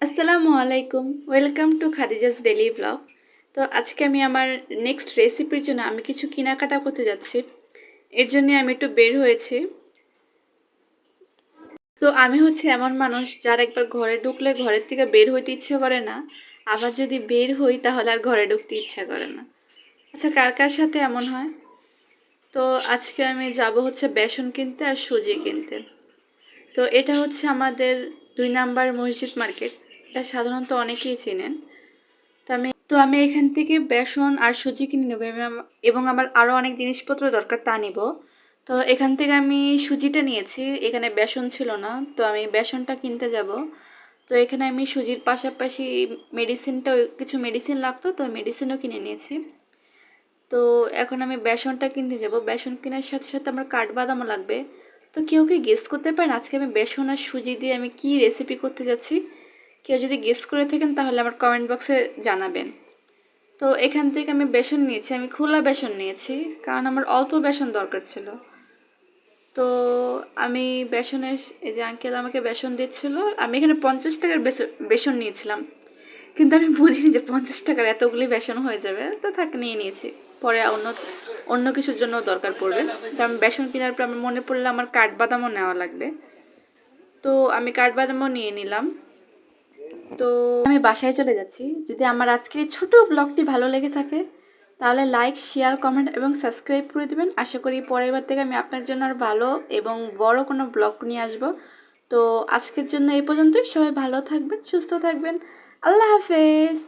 আসসালামু আলাইকুম, welcome to Khadija's daily blog. তো আজকে আমি আমার নেক্সট রেসিপির জন্য আমি কিছু কেনাকাটা করতে যাচ্ছি। এর জন্য আমি একটু বের হয়েছি। তো আমি হচ্ছে এমন মানুষ যার একবার ঘরে ঢুকলে ঘরের থেকে বের হইতে ইচ্ছে করে না, আবার যদি বের হই তাহলে আর ঘরে ঢুকতে ইচ্ছা করে না। আচ্ছা, কার কার সাথে এমন হয়? তো আজকে আমি যাব হচ্ছে বেসন কিনতে আর সুজি কিনতে। তো এটা হচ্ছে আমাদের 2 নাম্বার মসজিদ মার্কেট। এটা সাধারণত অনেকেই চিনেন। তো আমি এখান থেকে বেসন আর সুজি কিনে নেবো এবং আমার আরও অনেক জিনিসপত্র দরকার তা নিব। তো এখান থেকে আমি সুজিটা নিয়েছি, এখানে বেসন ছিল না, তো আমি বেসনটা কিনতে যাব। তো এখানে আমি সুজির পাশাপাশি কিছু মেডিসিন লাগতো, তো মেডিসিনও কিনে নিয়েছি। তো এখন আমি বেসনটা কিনতে যাব। বেসন কেনার সাথে সাথে আমার কাঠবাদামও লাগবে। তো কেউ কি গেস করতে পারেন আজকে আমি বেসন আর সুজি দিয়ে আমি কি রেসিপি করতে যাচ্ছি? কেউ যদি গেস করে থাকেন তাহলে আমার কমেন্ট বক্সে জানাবেন। তো এখান থেকে আমি বেসন নিয়েছি, আমি খোলা বেসন নিয়েছি, কারণ আমার অল্প বেসন দরকার ছিল। তো আমি এই যে আঙ্কেল আমাকে বেসন দিচ্ছিল, আমি এখানে 50 টাকার বেসন নিয়েছিলাম, কিন্তু আমি বুঝিনি যে 50 টাকার এতগুলি বেসন হয়ে যাবে, তো থাক নিয়ে নিয়েছি। পরে অন্য অন্য কিছুর জন্য দরকার পড়বে। তো আমি বেসন কেনার পর আমার মনে পড়লো আমার কাঠবাদামও নেওয়া লাগবে, তো আমি কাঠবাদামও নিয়ে নিলাম। তো আমি বাসায় চলে যাচ্ছি। যদি আমার আজকের এই ছোট ব্লগটি ভালো লেগে থাকে তাহলে লাইক, শেয়ার, কমেন্ট এবং সাবস্ক্রাইব করে দেবেন। আশা করি পরের বার থেকে আমি আপনার জন্য আর ভালো এবং বড় কোনো ব্লগ নিয়ে আসব। তো আজকের জন্য এই পর্যন্তই। সবাই ভালো থাকবেন, সুস্থ থাকবেন। আল্লাহ হাফেজ।